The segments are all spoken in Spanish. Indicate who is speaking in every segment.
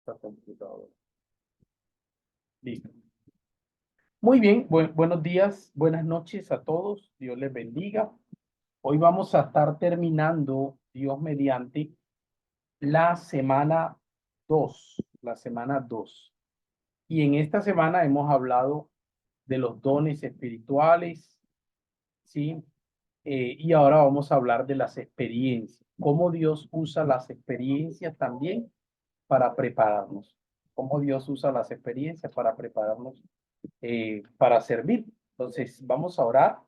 Speaker 1: esta computadora. Listo. Muy bien, buenos días, buenas noches a todos. Dios les bendiga. Hoy vamos a estar terminando, Dios mediante, la semana 2, la semana 2. Y en esta semana hemos hablado de los dones espirituales, ¿sí? Y ahora vamos a hablar de las experiencias, cómo Dios usa las experiencias también para prepararnos, cómo Dios usa las experiencias para prepararnos para servir. Entonces, vamos a orar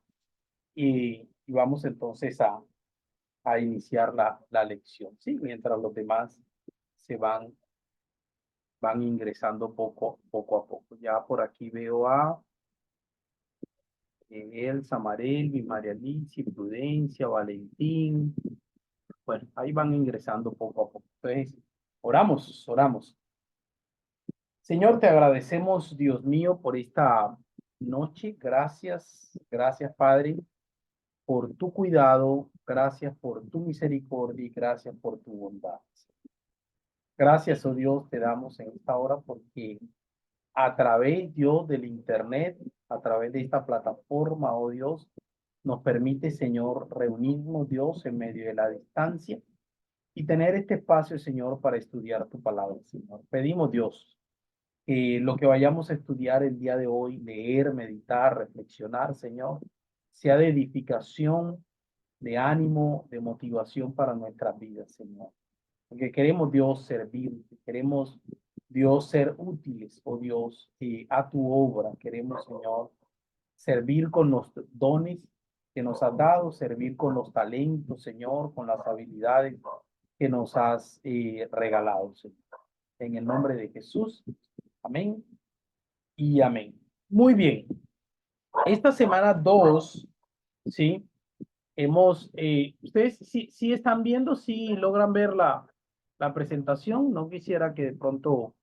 Speaker 1: y vamos entonces a iniciar la lección, ¿sí? Mientras los demás se van ingresando poco a poco. Ya por aquí veo a Elsa, Marelvi, María Alicia, Prudencia, Valentín. Bueno, ahí van ingresando poco a poco. Entonces, oramos. Señor, te agradecemos, Dios mío, por esta noche. Gracias, Padre, por tu cuidado, gracias por tu misericordia y gracias por tu bondad. Gracias, oh Dios, te damos en esta hora porque a través, Dios, del Internet, a través de esta plataforma, oh Dios, nos permite, Señor, reunirnos, Dios, en medio de la distancia y tener este espacio, Señor, para estudiar tu palabra, Señor. Pedimos, Dios, que lo que vayamos a estudiar el día de hoy, leer, meditar, reflexionar, Señor, sea de edificación, de ánimo, de motivación para nuestras vidas, Señor. Porque queremos, Dios, servir, queremos, Dios, ser útiles, oh Dios, a tu obra. Queremos, Señor, servir con los dones que nos has dado, servir con los talentos, Señor, con las habilidades que nos has regalado, Señor. En el nombre de Jesús. Amén y amén. Muy bien. Esta semana 2, ¿sí? Ustedes sí están viendo, sí logran ver la presentación. No quisiera que de pronto...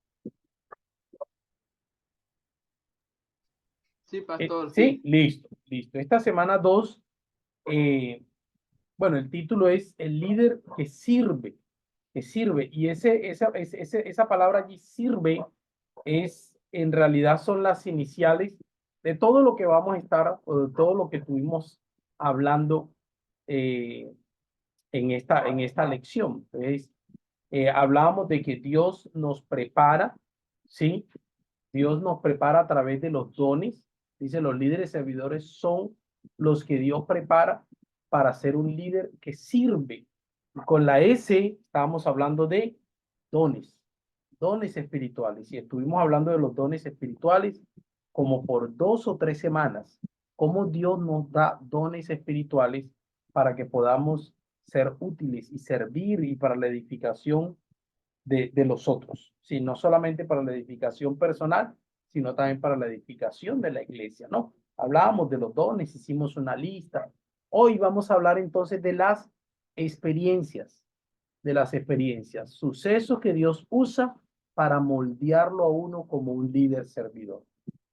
Speaker 2: Sí, pastor,
Speaker 1: sí,
Speaker 2: sí.
Speaker 1: listo. Esta semana 2, bueno, el título es El líder que sirve. Y esa palabra allí, sirve, en realidad son las iniciales de todo lo que vamos a estar, o de todo lo que estuvimos hablando eh, en esta lección. Entonces, hablábamos de que Dios nos prepara, ¿sí? Dios nos prepara a través de los dones. Dice, los líderes servidores son los que Dios prepara para ser un líder que sirve. Con la S estábamos hablando de dones espirituales. Y estuvimos hablando de los dones espirituales como por 2 o 3 semanas. Cómo Dios nos da dones espirituales para que podamos ser útiles y servir y para la edificación de los otros, ¿sí? No solamente para la edificación personal, sino también para la edificación de la iglesia, ¿no? Hablábamos de los dones, hicimos una lista. Hoy vamos a hablar entonces experiencias, de las experiencias, sucesos que Dios usa para moldearlo a uno como un líder servidor.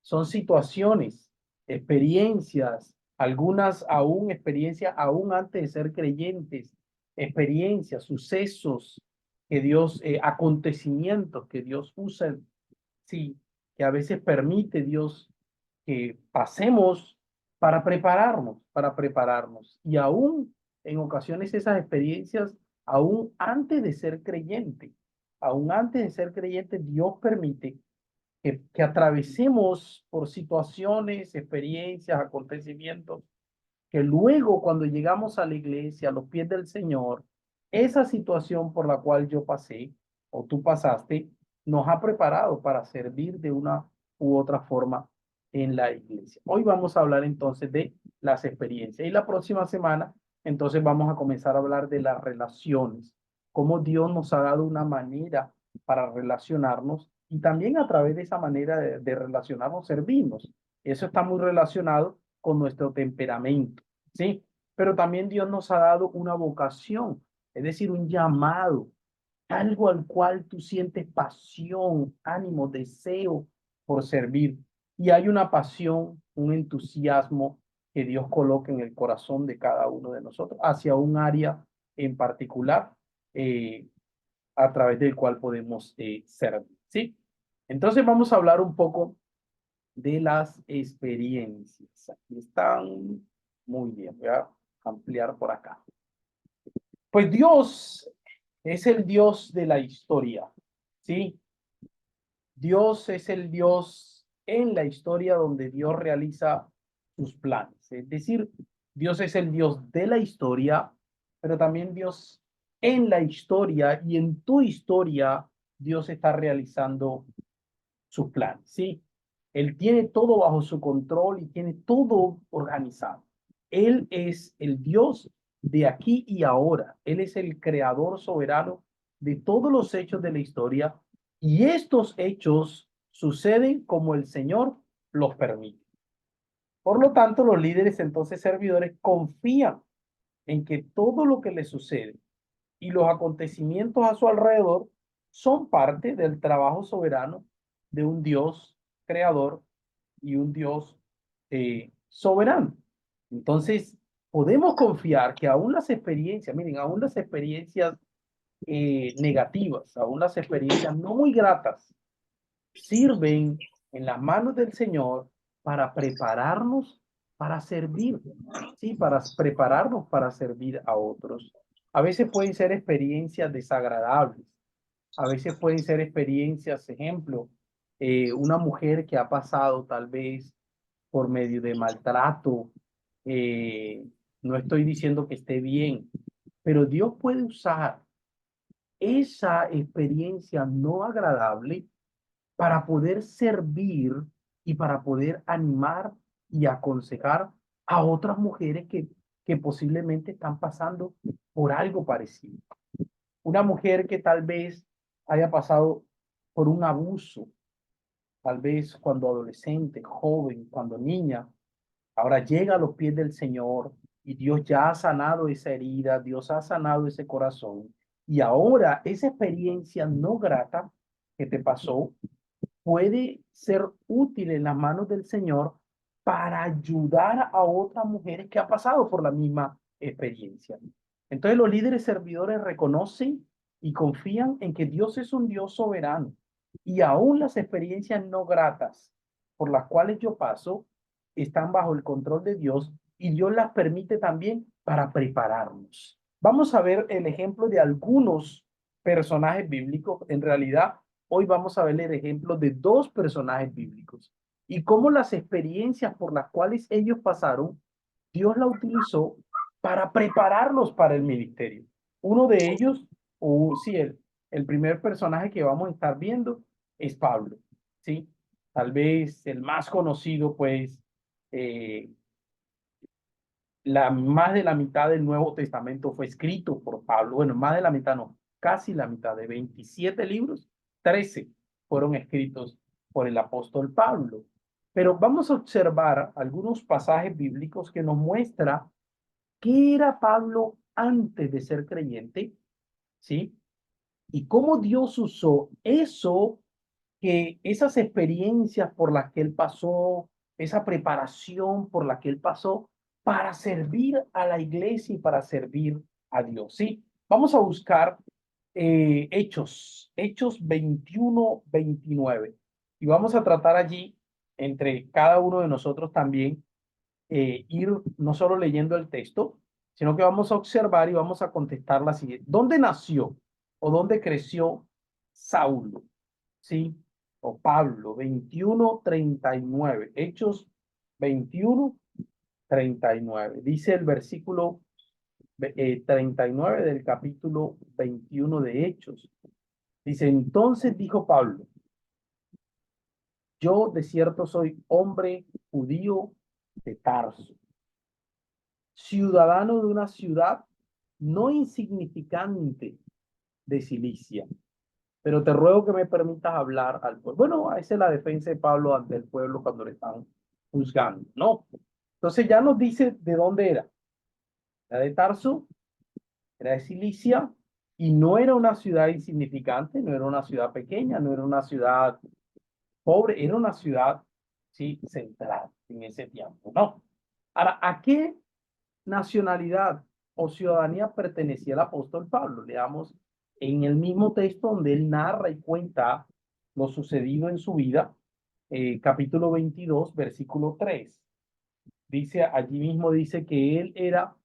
Speaker 1: Son situaciones, experiencias, algunas aún experiencias aún antes de ser creyentes, experiencias, sucesos que Dios, acontecimientos que Dios usa, sí, que a veces permite Dios que pasemos para prepararnos. Y aún en ocasiones esas experiencias, aún antes de ser creyente, Dios permite que atravesemos por situaciones, experiencias, acontecimientos, que luego cuando llegamos a la iglesia, a los pies del Señor, esa situación por la cual yo pasé o tú pasaste, nos ha preparado para servir de una u otra forma en la iglesia. Hoy vamos a hablar entonces de las experiencias y la próxima semana entonces vamos a comenzar a hablar de las relaciones, cómo Dios nos ha dado una manera para relacionarnos y también a través de esa manera de relacionarnos servimos. Eso está muy relacionado con nuestro temperamento, ¿sí? Pero también Dios nos ha dado una vocación, es decir, un llamado, algo al cual tú sientes pasión, ánimo, deseo por servir. Y hay una pasión, un entusiasmo que Dios coloca en el corazón de cada uno de nosotros hacia un área en particular, a través del cual podemos servir. ¿sí? Entonces vamos a hablar un poco de las experiencias. Aquí están. Muy bien, voy a ampliar por acá. Pues Dios es el Dios de la historia, ¿sí? Dios es el Dios en la historia donde Dios realiza sus planes. Es decir, Dios es el Dios de la historia, pero también Dios en la historia y en tu historia, Dios está realizando sus planes, ¿sí? Él tiene todo bajo su control y tiene todo organizado. Él es el Dios de aquí y ahora. Él es el creador soberano de todos los hechos de la historia y estos hechos suceden como el Señor los permite. Por lo tanto, los líderes, entonces servidores, confían en que todo lo que les sucede y los acontecimientos a su alrededor son parte del trabajo soberano de un Dios creador y un Dios soberano. Entonces, podemos confiar que aún las experiencias, miren, aún las experiencias negativas, aún las experiencias no muy gratas, sirven en las manos del Señor para prepararnos para servir, ¿sí? Para prepararnos para servir a otros. A veces pueden ser experiencias desagradables, a veces pueden ser experiencias, ejemplo, una mujer que ha pasado tal vez por medio de maltrato, eh, no estoy diciendo que esté bien, pero Dios puede usar esa experiencia no agradable para poder servir y para poder animar y aconsejar a otras mujeres que posiblemente están pasando por algo parecido. Una mujer que tal vez haya pasado por un abuso, tal vez cuando adolescente, joven, cuando niña, ahora llega a los pies del Señor y Dios ya ha sanado esa herida, Dios ha sanado ese corazón. Y ahora esa experiencia no grata que te pasó puede ser útil en las manos del Señor para ayudar a otras mujeres que han pasado por la misma experiencia. Entonces los líderes servidores reconocen y confían en que Dios es un Dios soberano y aún las experiencias no gratas por las cuales yo paso están bajo el control de Dios y Dios las permite también para prepararnos. Vamos a ver el ejemplo de algunos personajes bíblicos. En realidad, hoy vamos a ver el ejemplo de dos personajes bíblicos y cómo las experiencias por las cuales ellos pasaron, Dios la utilizó para prepararlos para el ministerio. Uno de ellos, o sí, el primer personaje que vamos a estar viendo es Pablo, ¿sí? Tal vez el más conocido, pues, eh, más de la mitad del Nuevo Testamento fue escrito por Pablo. Bueno, más de la mitad no, casi la mitad de 27 libros, 13 fueron escritos por el apóstol Pablo. Pero vamos a observar algunos pasajes bíblicos que nos muestra qué era Pablo antes de ser creyente, ¿sí? Y cómo Dios usó eso, que esas experiencias por las que él pasó, esa preparación por la que él pasó, para servir a la iglesia y para servir a Dios. Sí, vamos a buscar Hechos 21-29. Y vamos a tratar allí, entre cada uno de nosotros también, ir no solo leyendo el texto, sino que vamos a observar y vamos a contestar la siguiente. ¿Dónde nació o dónde creció Saulo? ¿Sí? O Pablo, 21-39. Hechos 21-39. Dice el versículo 39 del capítulo 21 de Hechos. Dice, entonces dijo Pablo, yo de cierto soy hombre judío de Tarso, ciudadano de una ciudad no insignificante de Cilicia, pero te ruego que me permitas hablar al pueblo. Bueno, esa es la defensa de Pablo ante el pueblo cuando le están juzgando, ¿no? Entonces ya nos dice de dónde era. Era de Tarso, era de Cilicia, y no era una ciudad insignificante, no era una ciudad pequeña, no era una ciudad pobre, era una ciudad, sí, central en ese tiempo, ¿no? Ahora, ¿a qué nacionalidad o ciudadanía pertenecía el apóstol Pablo? Leamos en el mismo texto donde él narra y cuenta lo sucedido en su vida, capítulo 22, versículo 3. Dice, allí mismo dice que él era,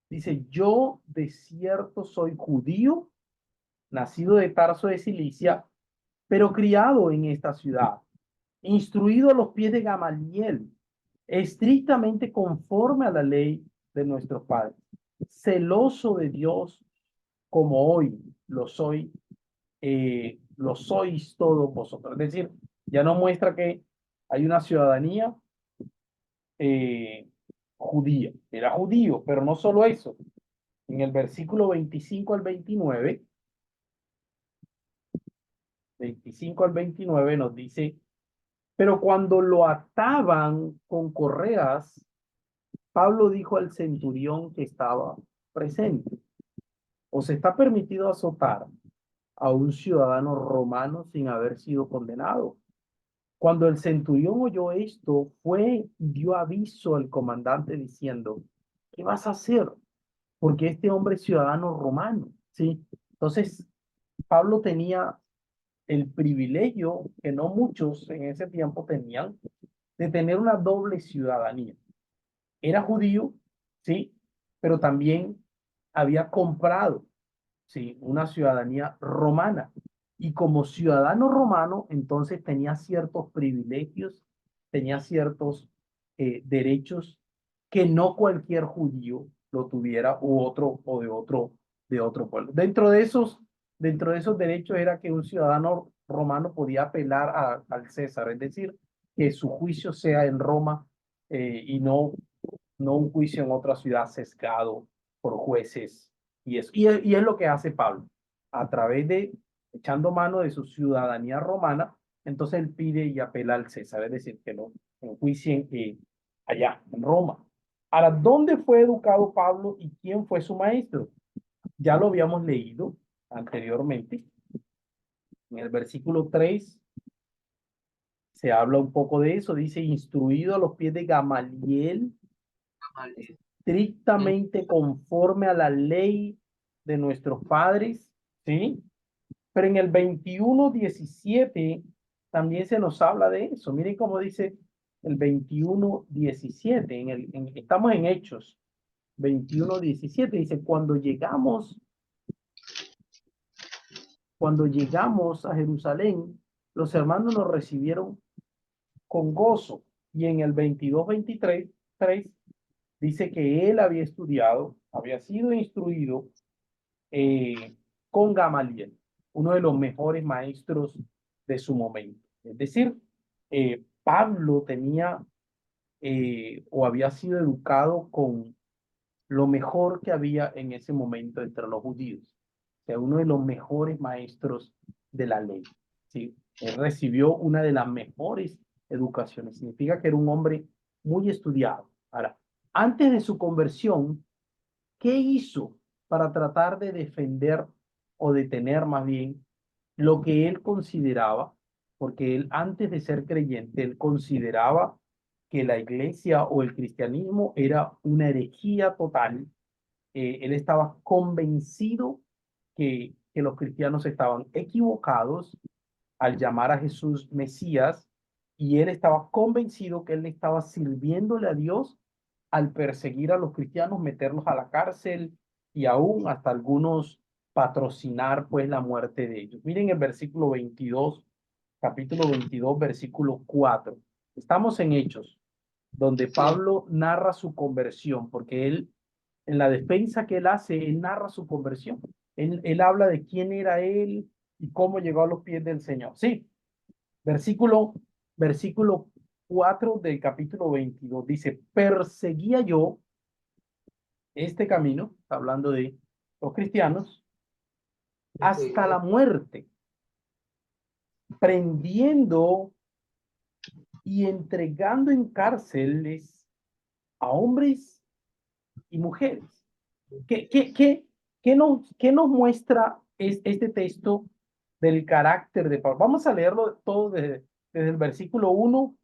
Speaker 1: dice, yo de cierto soy judío, nacido de Tarso de Cilicia, pero criado en esta ciudad, instruido a los pies de Gamaliel, estrictamente conforme a la ley de nuestros padres, celoso de Dios como hoy lo sois todos vosotros. Es decir, ya nos muestra que hay una ciudadanía eh, judía. Era judío, pero no solo eso. En el versículo 25 al 29, 25 al 29 nos dice, pero cuando lo ataban con correas, Pablo dijo al centurión que estaba presente, ¿os está permitido azotar a un ciudadano romano sin haber sido condenado? Cuando el centurión oyó esto, fue y dio aviso al comandante diciendo, ¿qué vas a hacer? Porque este hombre es ciudadano romano, ¿sí? Entonces, Pablo tenía el privilegio que no muchos en ese tiempo tenían de tener una doble ciudadanía. Era judío, ¿sí? Pero también había comprado, ¿sí? Una ciudadanía romana. Y como ciudadano romano, entonces tenía ciertos privilegios, tenía ciertos derechos que no cualquier judío lo tuviera u otro o de otro pueblo. Dentro de esos derechos era que un ciudadano romano podía apelar al César, es decir, que su juicio sea en Roma y no un juicio en otra ciudad sesgado por jueces y eso. Y es lo que hace Pablo. A través de, echando mano de su ciudadanía romana, entonces él pide y apela al César, es decir, que lo enjuicien allá, en Roma. Ahora, ¿dónde fue educado Pablo y quién fue su maestro? Ya lo habíamos leído anteriormente. En el versículo 3 se habla un poco de eso. Dice, instruido a los pies de Gamaliel, estrictamente conforme a la ley de nuestros padres, ¿sí? Pero en el 21:17 también se nos habla de eso. Miren cómo dice el 21:17. Estamos en Hechos 21:17. Dice, cuando llegamos a Jerusalén, los hermanos nos recibieron con gozo. Y en el 22:23 dice que él había estudiado, había sido instruido con Gamaliel, uno de los mejores maestros de su momento. Es decir, Pablo tenía o había sido educado con lo mejor que había en ese momento entre los judíos, o sea, uno de los mejores maestros de la ley. ¿Sí? Él recibió una de las mejores educaciones, significa que era un hombre muy estudiado. Ahora, antes de su conversión, ¿qué hizo para tratar de defender o detener más bien lo que él consideraba? Porque él antes de ser creyente, él consideraba que la iglesia o el cristianismo era una herejía total. Él estaba convencido que los cristianos estaban equivocados al llamar a Jesús Mesías, y él estaba convencido que él estaba sirviéndole a Dios al perseguir a los cristianos, meterlos a la cárcel y aún hasta algunos patrocinar pues la muerte de ellos. Miren el versículo 22, capítulo 22, versículo 4. Estamos en Hechos, donde Pablo narra su conversión, porque él, en la defensa que él hace, él narra su conversión. Él habla de quién era él y cómo llegó a los pies del Señor. Sí, versículo, versículo 4 del capítulo 22 dice, perseguía yo este camino, hablando de los cristianos, hasta la muerte, prendiendo y entregando en cárceles a hombres y mujeres. ¿Qué nos muestra este texto del carácter de Pablo? Vamos a leerlo todo desde el versículo 1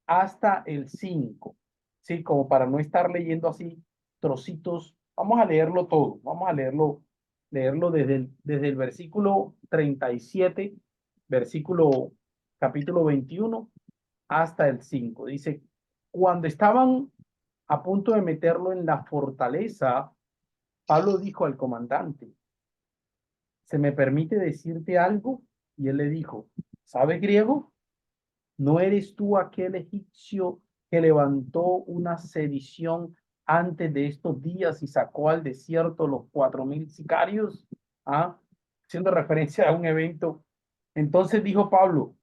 Speaker 1: hasta el 5, ¿sí? Como para no estar leyendo así trocitos. Vamos a leerlo todo, vamos a leerlo desde el versículo 37 versículo, capítulo 21 hasta el 5. Dice, cuando estaban a punto de meterlo en la fortaleza, Pablo dijo al comandante, ¿se me permite decirte algo? Y él le dijo, ¿sabes griego? ¿No eres tú aquel egipcio que levantó una sedición antes de estos días y sacó al desierto los 4,000 sicarios? ¿Ah? Haciendo referencia a un evento. Entonces dijo Pablo,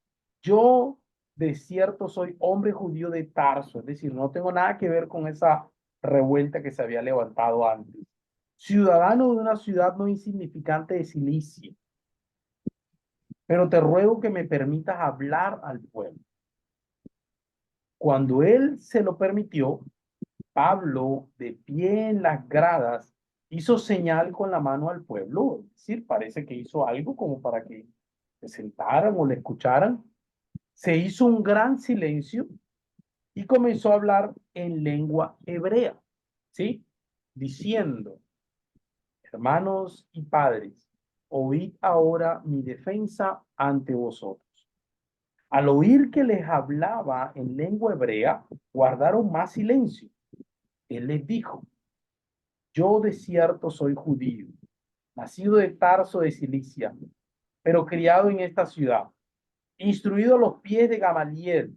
Speaker 1: yo de cierto soy hombre judío de Tarso, es decir, no tengo nada que ver con esa revuelta que se había levantado antes. Ciudadano de una ciudad no insignificante de Cilicia, pero te ruego que me permitas hablar al pueblo. Cuando él se lo permitió, Pablo, de pie en las gradas, hizo señal con la mano al pueblo, es decir, parece que hizo algo como para que se sentaran o le escucharan. Se hizo un gran silencio y comenzó a hablar en lengua hebrea, ¿sí? Diciendo, hermanos y padres, oíd ahora mi defensa ante vosotros. Al oír que les hablaba en lengua hebrea, guardaron más silencio. Él les dijo, yo de cierto soy judío, nacido de Tarso de Cilicia, pero criado en esta ciudad, instruido a los pies de Gamaliel,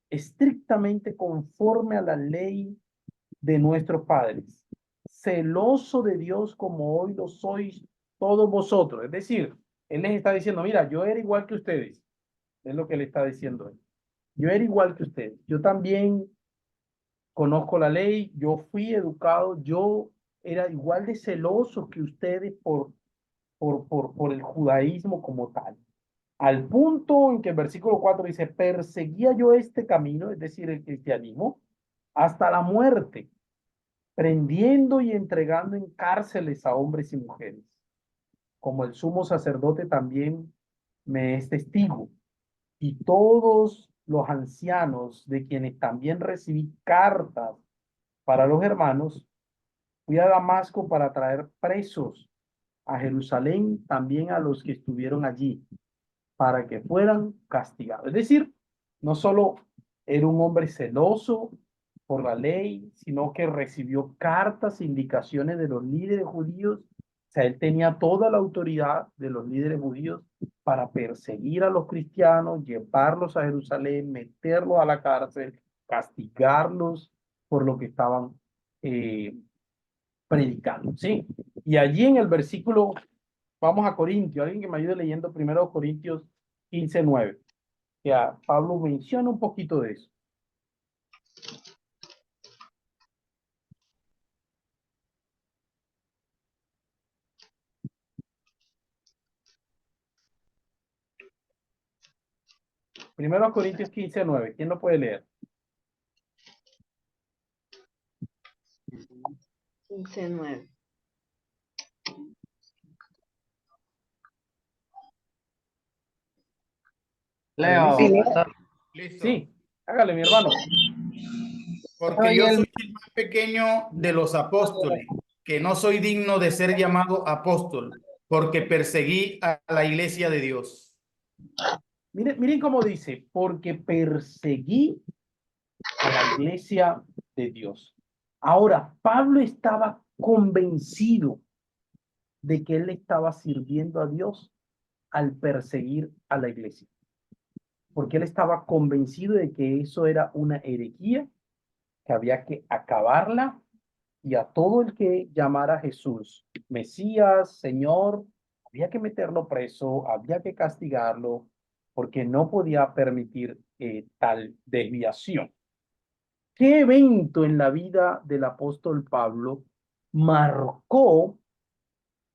Speaker 1: estrictamente conforme a la ley de nuestros padres, celoso de Dios como hoy lo sois todos vosotros. Es decir, él les está diciendo, mira, yo era igual que ustedes. Es lo que le está diciendo él. Yo era igual que ustedes. Yo también conozco la ley, yo fui educado, yo era igual de celoso que ustedes por el judaísmo como tal. Al punto en que el versículo 4 dice, perseguía yo este camino, es decir, el cristianismo, hasta la muerte, prendiendo y entregando en cárceles a hombres y mujeres. Como el sumo sacerdote también me es testigo, y todos los ancianos de quienes también recibí cartas para los hermanos, fui a Damasco para traer presos a Jerusalén también a los que estuvieron allí, para que fueran castigados. Es decir, no solo era un hombre celoso por la ley, sino que recibió cartas, indicaciones de los líderes judíos. O sea, él tenía toda la autoridad de los líderes judíos para perseguir a los cristianos, llevarlos a Jerusalén, meterlos a la cárcel, castigarlos por lo que estaban eh, predicando, ¿sí? Y allí en el versículo, vamos a Corintios, alguien que me ayude leyendo primero Corintios 15:9. Ya, Pablo menciona un poquito de eso. Primero Corintios 15:9. ¿Quién lo puede leer?
Speaker 2: 15:9.
Speaker 3: Leo,
Speaker 1: Listo.
Speaker 3: pastor.
Speaker 4: Listo.
Speaker 1: Sí, hágale, mi hermano.
Speaker 4: Porque yo soy el más pequeño de los apóstoles, que no soy digno de ser llamado apóstol, porque perseguí a la iglesia de Dios.
Speaker 1: Miren cómo dice, porque perseguí a la iglesia de Dios. Ahora, Pablo estaba convencido de que él estaba sirviendo a Dios al perseguir a la iglesia, porque él estaba convencido de que eso era una herejía, que había que acabarla, y a todo el que llamara a Jesús Mesías, Señor, había que meterlo preso, había que castigarlo, porque no podía permitir tal desviación. ¿Qué evento en la vida del apóstol Pablo marcó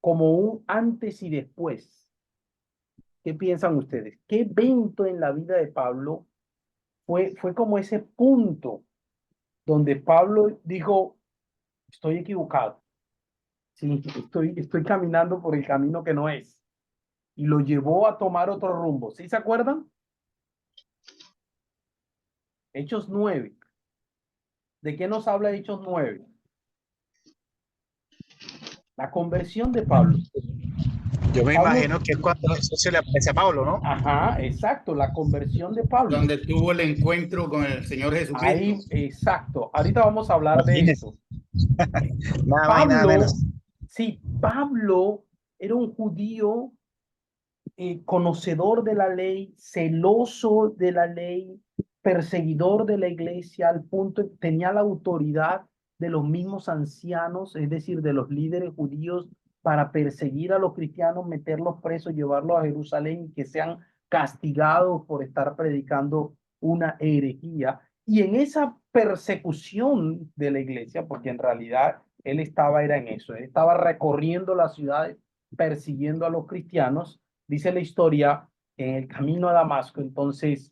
Speaker 1: como un antes y después? ¿Qué piensan ustedes? ¿Qué evento en la vida de Pablo fue como ese punto donde Pablo dijo, estoy equivocado? Sí, estoy caminando por el camino que no es. Y lo llevó a tomar otro rumbo. ¿Sí se acuerdan? Hechos 9. ¿De qué nos habla Hechos 9? La conversión de Pablo.
Speaker 2: Yo me
Speaker 1: Pablo,
Speaker 2: imagino que es cuando eso se le aparece a Pablo, ¿no?
Speaker 1: ajá, exacto, la conversión de Pablo.
Speaker 4: donde tuvo el encuentro con el Señor Jesucristo.
Speaker 1: Ahí, exacto. Ahorita vamos a hablar de
Speaker 2: Imagínese,
Speaker 1: eso.
Speaker 2: nada más y nada
Speaker 1: Pablo,
Speaker 2: menos.
Speaker 1: sí, Pablo era un judío conocedor de la ley, celoso de la ley, perseguidor de la iglesia, al punto tenía la autoridad de los mismos ancianos, es decir, de los líderes judíos, para perseguir a los cristianos, meterlos presos, llevarlos a Jerusalén y que sean castigados por estar predicando una herejía. Y en esa persecución de la iglesia, porque en realidad él estaba era en eso, él estaba recorriendo las ciudades persiguiendo a los cristianos, dice la historia, en el camino a Damasco, entonces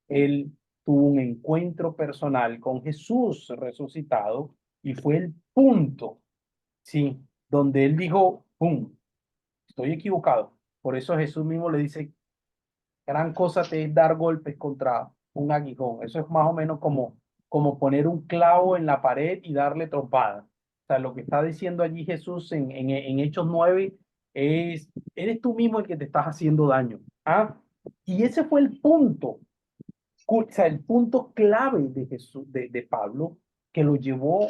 Speaker 1: él tuvo un encuentro personal con Jesús resucitado y fue el punto, sí, donde él dijo, ¡pum!, estoy equivocado. Por eso Jesús mismo le dice, gran cosa te es dar golpes contra un aguijón. Eso es más o menos como poner un clavo en la pared y darle trompada. O sea, lo que está diciendo allí Jesús en Hechos 9 es, eres tú mismo el que te estás haciendo daño. ¿Ah? Y ese fue el punto, o sea, el punto clave de Jesús, de Pablo, que lo llevó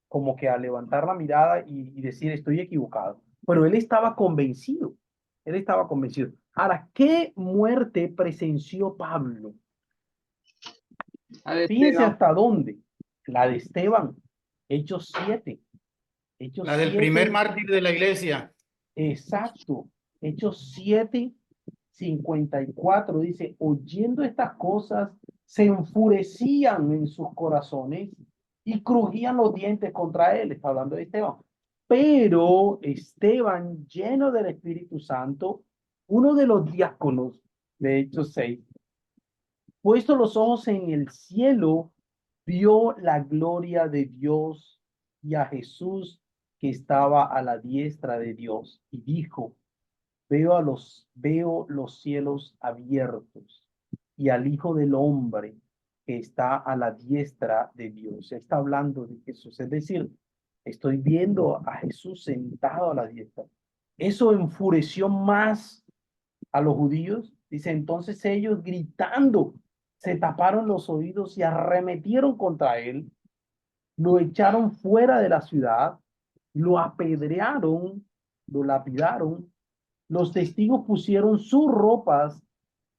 Speaker 1: como que a levantar la mirada y decir, estoy equivocado. Pero él estaba convencido, él estaba convencido. Ahora, ¿qué muerte presenció Pablo? Fíjense hasta dónde. La de Esteban, Hechos 7.
Speaker 4: La
Speaker 1: Hechos
Speaker 4: del primer
Speaker 1: 7,
Speaker 4: mártir de la iglesia.
Speaker 1: exacto. Hechos 7, 54 dice, oyendo estas cosas, se enfurecían en sus corazones y crujían los dientes contra él. Está hablando de Esteban. Pero Esteban, lleno del Espíritu Santo, uno de los diáconos de Hechos 6, puesto los ojos en el cielo, vio la gloria de Dios y a Jesús que estaba a la diestra de Dios y dijo, veo los cielos abiertos y al Hijo del Hombre que está a la diestra de Dios. Está hablando de Jesús, es decir, estoy viendo a Jesús sentado a la diestra. Eso enfureció más a los judíos. Dice, entonces ellos gritando, se taparon los oídos y arremetieron contra él, lo echaron fuera de la ciudad, lo apedrearon, lo lapidaron. Los testigos pusieron sus ropas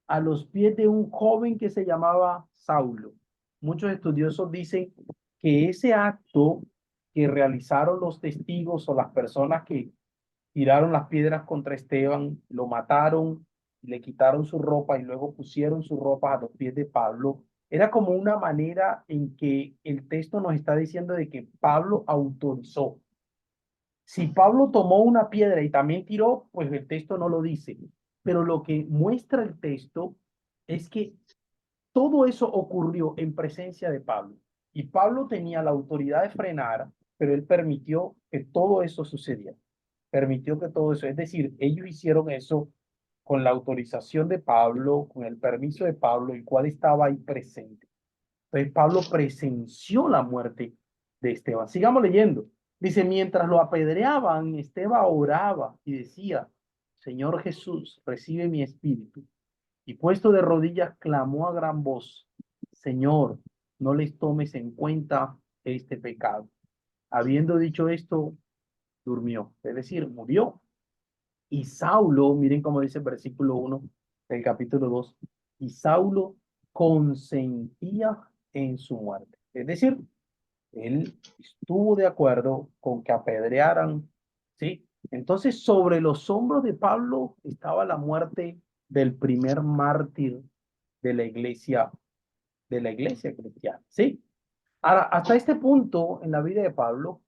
Speaker 1: a los pies de un joven que se llamaba Saulo. Muchos estudiosos dicen que ese acto que realizaron los testigos o las personas que tiraron las piedras contra Esteban, lo mataron, le quitaron su ropa y luego pusieron sus ropas a los pies de Pablo. Era como una manera en que el texto nos está diciendo de que Pablo autorizó. Si Pablo tomó una piedra y también tiró, pues el texto no lo dice. Pero lo que muestra el texto es que todo eso ocurrió en presencia de Pablo. Y Pablo tenía la autoridad de frenar, pero él permitió que todo eso sucediera. Permitió que todo eso, es decir, ellos hicieron eso con la autorización de Pablo, con el permiso de Pablo, el cual estaba ahí presente. Entonces Pablo presenció la muerte de Esteban. Sigamos leyendo. Dice, mientras lo apedreaban, Esteban oraba y decía, Señor Jesús, recibe mi espíritu. Y puesto de rodillas, clamó a gran voz, Señor, no les tomes en cuenta este pecado. Habiendo dicho esto, durmió, es decir, murió. Y Saulo, miren cómo dice el versículo 1 del capítulo 2, y Saulo consentía en su muerte. Es decir, él estuvo de acuerdo con que apedrearan, ¿sí? Entonces, sobre los hombros de Pablo estaba la muerte del primer mártir de la iglesia cristiana, ¿sí? Ahora, hasta este punto en la vida de Pablo,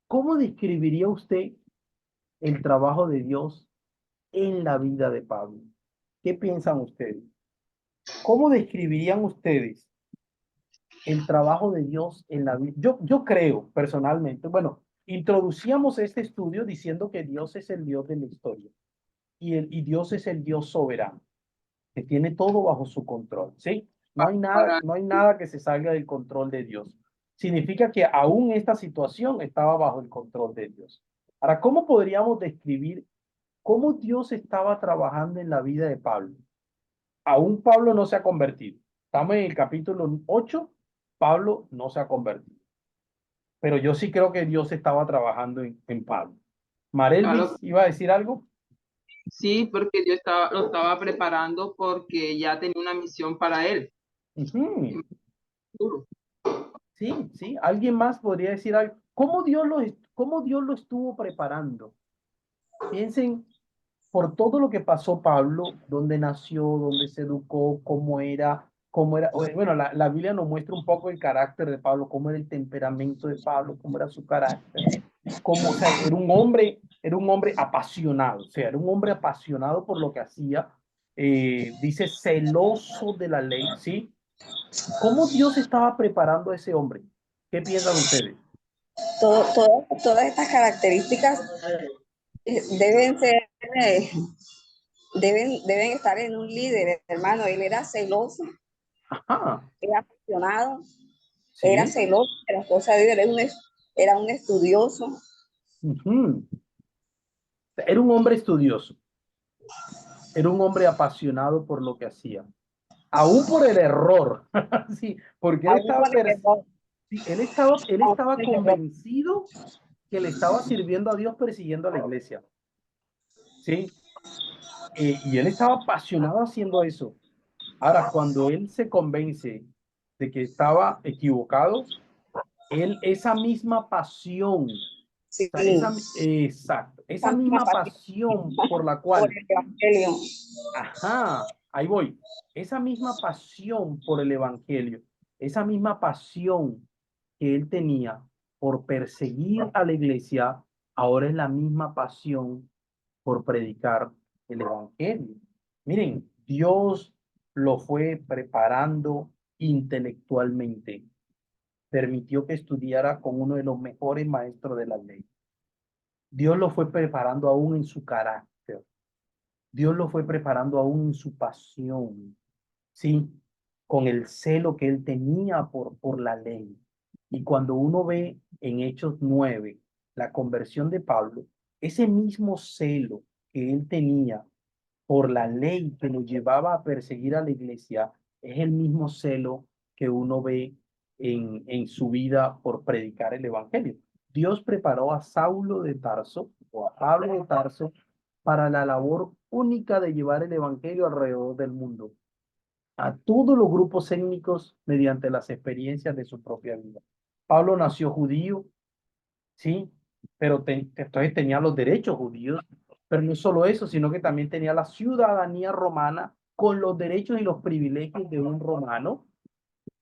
Speaker 1: ¿cómo describiría usted el trabajo de Dios en la vida de Pablo? ¿Qué piensan ustedes? ¿Cómo describirían ustedes el trabajo de Dios en la vida? Yo creo personalmente, bueno, introducíamos este estudio diciendo que Dios es el Dios de la historia y Dios es el Dios soberano, que tiene todo bajo su control, ¿sí? No hay nada que se salga del control de Dios. Significa que aún esta situación estaba bajo el control de Dios. Ahora, ¿cómo podríamos describir cómo Dios estaba trabajando en la vida de Pablo. Aún Pablo no se ha convertido. Estamos en el capítulo 8, Pablo no se ha convertido. Pero yo sí creo que Dios estaba trabajando en Pablo. Marelvis,
Speaker 3: Claro,
Speaker 1: ¿iba a decir algo?
Speaker 3: sí, porque lo estaba preparando porque ya tenía una misión para él.
Speaker 1: Ujú.
Speaker 3: Duro.
Speaker 1: Sí, sí. ¿Alguien más podría decir algo? Cómo Dios lo estuvo preparando? Piensen por todo lo que pasó Pablo, dónde nació, dónde se educó, cómo era. Bueno, la Biblia nos muestra un poco el carácter de Pablo, cómo era el temperamento de Pablo, cómo era su carácter, cómo, o sea, era un hombre apasionado, o sea, era un hombre apasionado por lo que hacía, dice celoso de la ley, ¿sí? ¿Cómo Dios estaba preparando a ese hombre? ¿Qué piensan ustedes?
Speaker 5: Todas estas características deben ser, eh, deben estar en un líder, hermano. Él era celoso,
Speaker 1: Ajá,
Speaker 5: era apasionado, era
Speaker 1: sí.
Speaker 5: celoso de las cosas de Dios, era un estudioso.
Speaker 1: Ujú. Era un hombre estudioso, era un hombre apasionado por lo que hacía, aún por el error, sí, porque
Speaker 5: Aún con el error,
Speaker 1: sí, él
Speaker 5: aún
Speaker 1: estaba
Speaker 5: con el error.
Speaker 1: convencido que le estaba sirviendo a Dios persiguiendo a la iglesia, ¿sí? Y él estaba apasionado haciendo eso. Ahora, cuando él se convence de que estaba equivocado, esa misma pasión, o
Speaker 5: Sí,
Speaker 1: sea, exacto, esa
Speaker 5: esa misma
Speaker 1: misma
Speaker 5: pasión
Speaker 1: pasión por la
Speaker 5: por
Speaker 1: cual,
Speaker 5: el evangelio.
Speaker 1: ajá, ahí voy, esa misma pasión por el evangelio, esa misma pasión que él tenía por perseguir a la iglesia, ahora es la misma pasión por predicar el evangelio. Miren, Dios lo fue preparando intelectualmente, permitió que estudiara con uno de los mejores maestros de la ley. Dios lo fue preparando aún en su carácter. Dios lo fue preparando aún en su pasión, ¿sí? Con el celo que él tenía por la ley. Y cuando uno ve en Hechos 9 la conversión de Pablo, ese mismo celo que él tenía por la ley que lo llevaba a perseguir a la iglesia, es el mismo celo que uno ve en su vida por predicar el evangelio. Dios preparó a Saulo de Tarso o a Pablo de Tarso para la labor única de llevar el evangelio alrededor del mundo, a todos los grupos étnicos mediante las experiencias de su propia vida. Pablo nació judío, sí, pero entonces tenía los derechos judíos, pero no solo eso, sino que también tenía la ciudadanía romana con los derechos y los privilegios de un romano.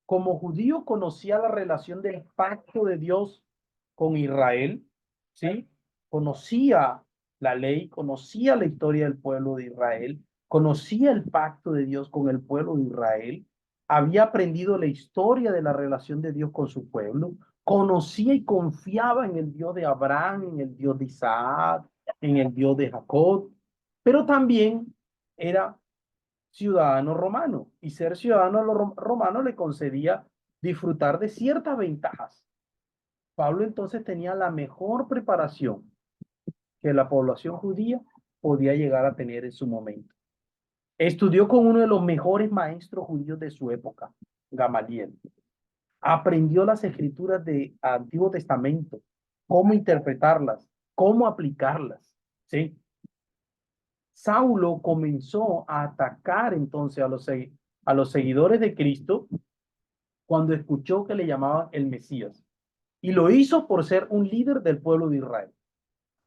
Speaker 1: Como judío conocía la relación del pacto de Dios con Israel, ¿sí? Conocía la ley, conocía la historia del pueblo de Israel, conocía el pacto de Dios con el pueblo de Israel, había aprendido la historia de la relación de Dios con su pueblo, conocía y confiaba en el Dios de Abraham, en el Dios de Isaac, en el Dios de Jacob, pero también era ciudadano romano y ser ciudadano romano le concedía disfrutar de ciertas ventajas. Pablo entonces tenía la mejor preparación que la población judía podía llegar a tener en su momento. Estudió con uno de los mejores maestros judíos de su época, Gamaliel. Aprendió las escrituras del Antiguo Testamento, cómo interpretarlas, cómo aplicarlas, ¿sí? Saulo comenzó a atacar entonces a los seguidores de Cristo cuando escuchó que le llamaban el Mesías. Y lo hizo por ser un líder del pueblo de Israel.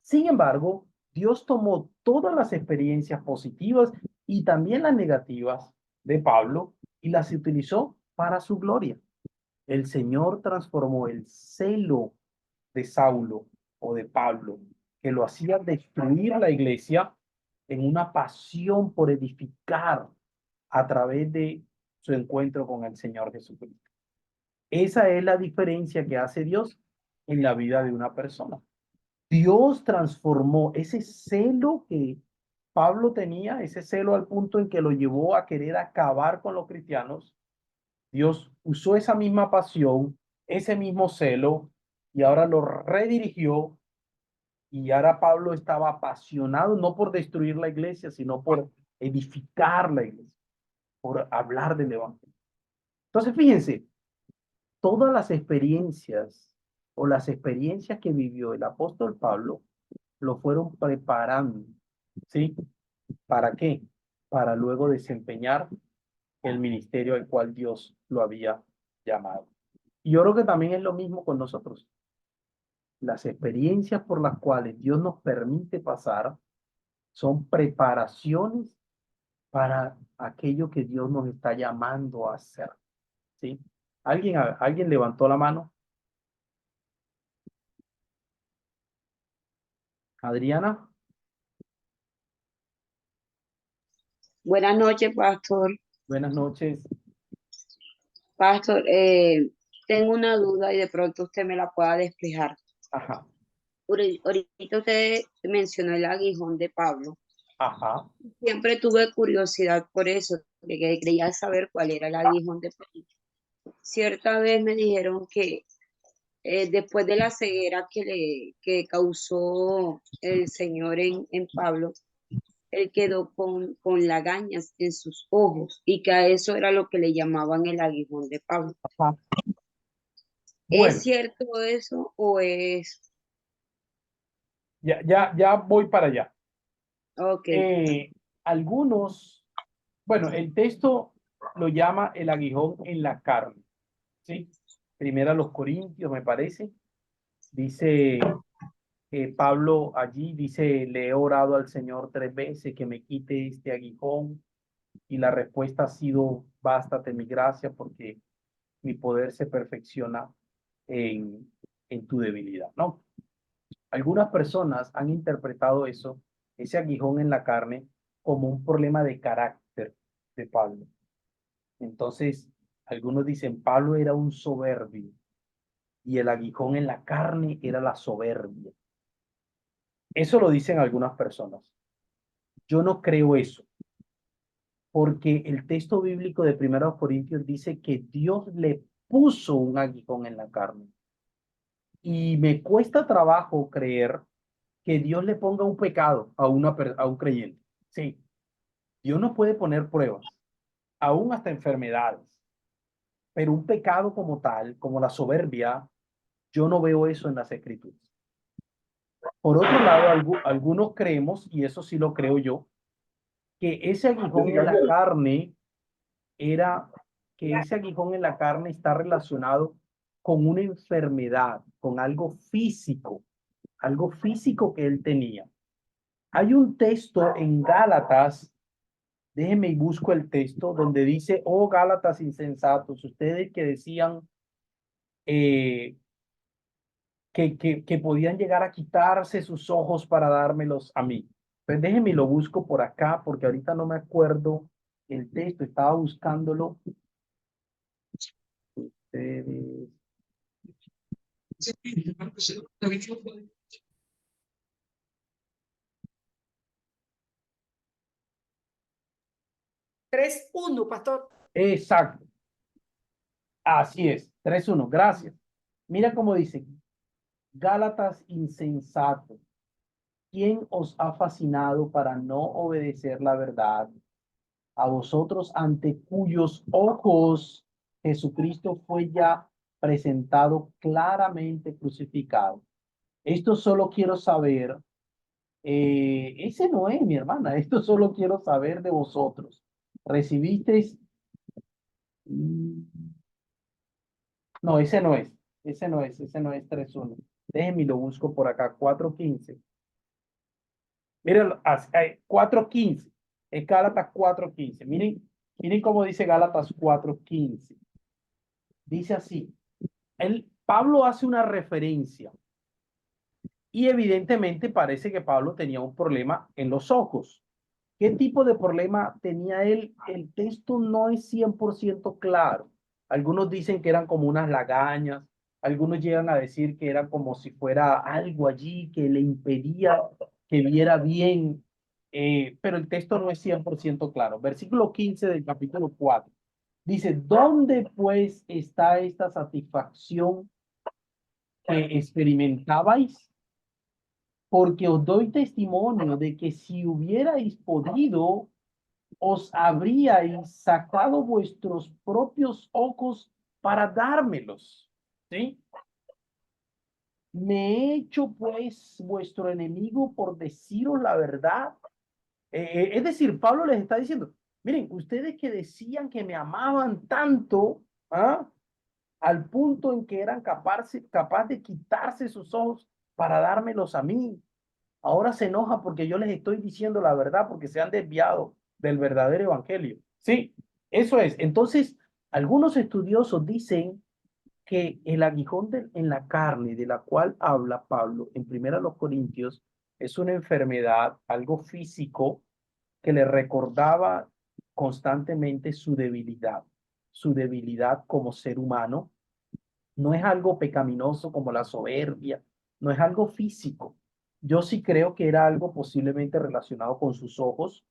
Speaker 1: Sin embargo, Dios tomó todas las experiencias positivas y también las negativas de Pablo y las utilizó para su gloria. El Señor transformó el celo de Saulo o de Pablo, que lo hacía destruir la iglesia, en una pasión por edificar a través de su encuentro con el Señor Jesucristo. Esa es la diferencia que hace Dios en la vida de una persona. Dios transformó ese celo que Pablo tenía, ese celo al punto en que lo llevó a querer acabar con los cristianos. Dios usó esa misma pasión, ese mismo celo, y ahora lo redirigió Y ahora Pablo estaba apasionado no por destruir la iglesia, sino por edificar la iglesia, por hablar del evangelio. Entonces, fíjense, todas las experiencias o las experiencias que vivió el apóstol Pablo lo fueron preparando, ¿sí? ¿Para qué? Para luego desempeñar el ministerio al cual Dios lo había llamado. Y yo creo que también es lo mismo con nosotros. Las experiencias por las cuales Dios nos permite pasar son preparaciones para aquello que Dios nos está llamando a hacer, ¿sí? ¿Alguien levantó la mano? Adriana,
Speaker 6: Buenas noches, pastor.
Speaker 1: buenas noches.
Speaker 6: Pastor, tengo una duda y de pronto usted me la pueda despejar.
Speaker 1: Ajá,
Speaker 6: Ahorita usted mencionó el aguijón de Pablo.
Speaker 1: ajá.
Speaker 6: Siempre tuve curiosidad por eso, porque quería saber cuál era el aguijón de Pablo. Cierta vez me dijeron que después de la ceguera que causó el Señor en Pablo, él quedó con lagañas en sus ojos y que a eso era lo que le llamaban el aguijón de Pablo.
Speaker 1: Ajá.
Speaker 6: ¿Es
Speaker 1: Bueno,
Speaker 6: cierto eso o es?
Speaker 1: ya voy para allá.
Speaker 6: Ok,
Speaker 1: Algunos, bueno, el texto lo llama el aguijón en la carne, ¿sí? Primera a los Corintios, me parece. Dice Pablo allí, dice, le he orado al Señor 3 veces que me quite este aguijón y la respuesta ha sido, bástate mi gracia porque mi poder se perfecciona en tu debilidad, ¿no? Algunas personas han interpretado eso, ese aguijón en la carne, como un problema de carácter de Pablo. Entonces, algunos dicen, Pablo era un soberbio y el aguijón en la carne era la soberbia. Eso lo dicen algunas personas. Yo no creo eso, porque el texto bíblico de 1 Corintios dice que Dios le puso un aguijón en la carne. Y me cuesta trabajo creer que Dios le ponga un pecado a un creyente. Sí, Dios nos puede poner pruebas, aún hasta enfermedades, pero un pecado como tal, como la soberbia, yo no veo eso en las escrituras. Por otro lado, algunos creemos, y eso sí lo creo yo, que ese aguijón en la carne era, que ese aguijón en la carne está relacionado con una enfermedad, con algo físico que él tenía. Hay un texto en Gálatas, déjenme y busco el texto, donde dice, oh Gálatas insensatos, ustedes que decían eh, que podían llegar a quitarse sus ojos para dármelos a mí. Pues déjenme y lo busco por acá, porque ahorita no me acuerdo el texto, estaba buscándolo. Ustedes...
Speaker 7: 3:1, pastor.
Speaker 1: Exacto, así es, 3:1, gracias. Mira cómo dice, Gálatas insensatos, ¿quién os ha fascinado para no obedecer la verdad? A vosotros ante cuyos ojos Jesucristo fue ya presentado claramente crucificado. Esto solo quiero saber, ese no es mi hermana, esto solo quiero saber de vosotros. ¿Recibisteis? No, ese no es 3:1. Déjenme lo busco por acá, 4:15. Miren, 4:15, es Gálatas 4:15. Miren cómo dice Gálatas 4:15. Dice así, Pablo hace una referencia y evidentemente parece que Pablo tenía un problema en los ojos. ¿Qué tipo de problema tenía él? El texto no es 100% claro. Algunos dicen que eran como unas lagañas, algunos llegan a decir que era como si fuera algo allí que le impedía que viera bien, pero el texto no es 100% claro. Versículo 15 del capítulo 4. Dice, ¿dónde pues está esta satisfacción que experimentabais? porque os doy testimonio de que si hubierais podido, os habríais sacado vuestros propios ojos para dármelos. ¿Sí? Me he hecho pues vuestro enemigo por deciros la verdad. Es decir, Pablo les está diciendo, miren, ustedes que decían que me amaban tanto, ¿ah? Al punto en que eran capaz de quitarse sus ojos para dármelos a mí. Ahora se enoja porque yo les estoy diciendo la verdad, porque se han desviado del verdadero evangelio. Sí, eso es. Entonces, algunos estudiosos dicen que el aguijón en la carne de la cual habla Pablo en Primera los Corintios es una enfermedad, algo físico que le recordaba constantemente su debilidad como ser humano. No es algo pecaminoso como la soberbia, no es algo físico. Yo sí creo que era algo posiblemente relacionado con sus ojos,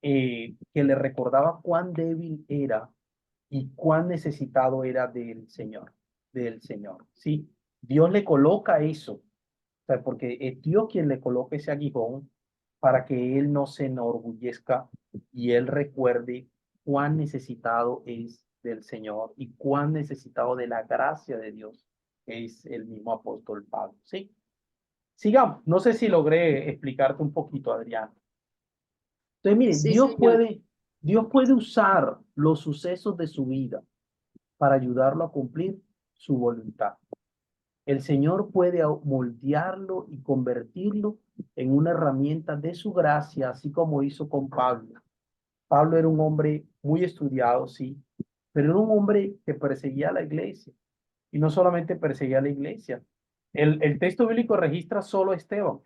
Speaker 1: que le recordaba cuán débil era y cuán necesitado era del Señor, ¿sí? Dios le coloca eso, o sea, porque es Dios quien le coloca ese aguijón para que él no se enorgullezca y él recuerde cuán necesitado es del Señor y cuán necesitado de la gracia de Dios es el mismo apóstol Pablo, ¿sí? Sigamos, no sé si logré explicarte un poquito, Adrián. Entonces, miren,
Speaker 6: Sí, señor.
Speaker 1: Dios puede usar los sucesos de su vida para ayudarlo a cumplir su voluntad. El Señor puede moldearlo y convertirlo en una herramienta de su gracia, así como hizo con Pablo. Pablo era un hombre muy estudiado, sí, pero era un hombre que perseguía a la iglesia. Y no solamente perseguía a la iglesia. El texto bíblico registra solo a Esteban.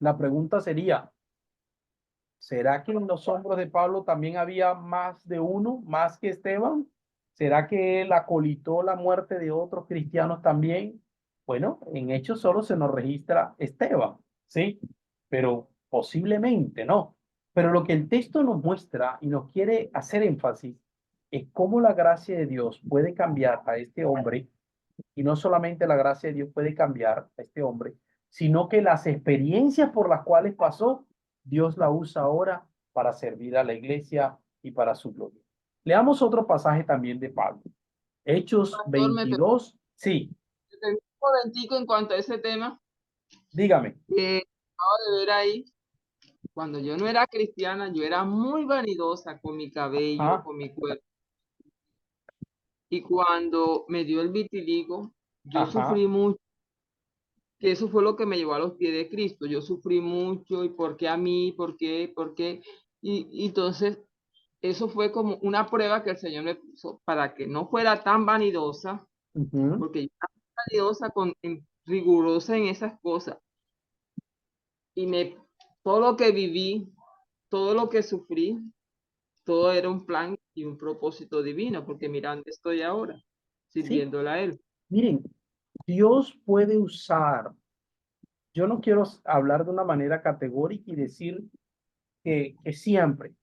Speaker 1: La pregunta sería, ¿será que en los hombros de Pablo también había más de uno, más que Esteban? ¿Será que él acolitó la muerte de otros cristianos también? Bueno, en Hechos solo se nos registra Esteban, ¿sí? Pero posiblemente no. Pero lo que el texto nos muestra y nos quiere hacer énfasis es cómo la gracia de Dios puede cambiar a este hombre, y no solamente la gracia de Dios puede cambiar a este hombre, sino que las experiencias por las cuales pasó, Dios la usa ahora para servir a la iglesia y para su gloria. Leamos otro pasaje también de Pablo. Hechos
Speaker 3: Pastor,
Speaker 1: 22. Sí,
Speaker 3: me permite un momentico en cuanto a ese tema.
Speaker 1: dígame.
Speaker 3: Acabo de ver ahí, cuando yo no era cristiana, yo era muy vanidosa con mi cabello,
Speaker 1: Ajá,
Speaker 3: con mi cuerpo. Y cuando me dio el vitiligo, yo
Speaker 1: ajá.
Speaker 3: sufrí mucho, que eso fue lo que me llevó a los pies de Cristo. Yo sufrí mucho, y ¿por qué a mí? ¿Por qué? ¿Por qué? Y entonces, eso fue como una prueba que el Señor me puso para que no fuera tan vanidosa,
Speaker 1: Ujú.
Speaker 3: porque yo era vanidosa, rigurosa en esas cosas. Y todo lo que viví, todo lo que sufrí, todo era un plan y un propósito divino, porque mira dónde estoy ahora,
Speaker 1: Sí,
Speaker 3: sirviéndole a Él.
Speaker 1: miren, Dios puede usar, yo no quiero hablar de una manera categórica y decir que siempre,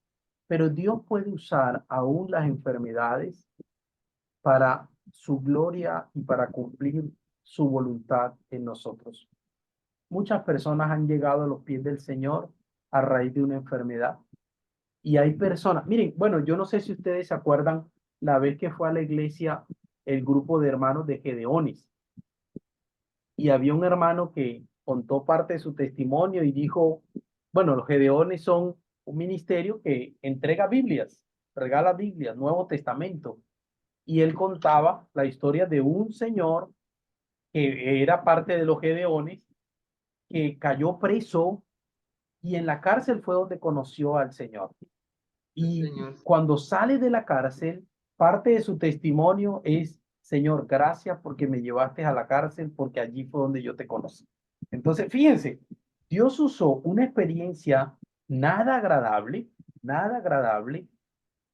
Speaker 1: pero Dios puede usar aún las enfermedades para su gloria y para cumplir su voluntad en nosotros. Muchas personas han llegado a los pies del Señor a raíz de una enfermedad. Y hay personas, miren, bueno, yo no sé si ustedes se acuerdan la vez que fue a la iglesia el grupo de hermanos de Gedeones. Y había un hermano que contó parte de su testimonio y dijo, bueno, los Gedeones son un ministerio que entrega Biblias, regala Biblias, Nuevo Testamento. Y él contaba la historia de un señor que era parte de los Gedeones, que cayó preso y en la cárcel fue donde conoció al Señor.
Speaker 3: El
Speaker 1: Y
Speaker 3: Señor.
Speaker 1: cuando sale de la cárcel, parte de su testimonio es, Señor, gracias porque me llevaste a la cárcel, porque allí fue donde yo te conocí. Entonces, fíjense, Dios usó una experiencia nada agradable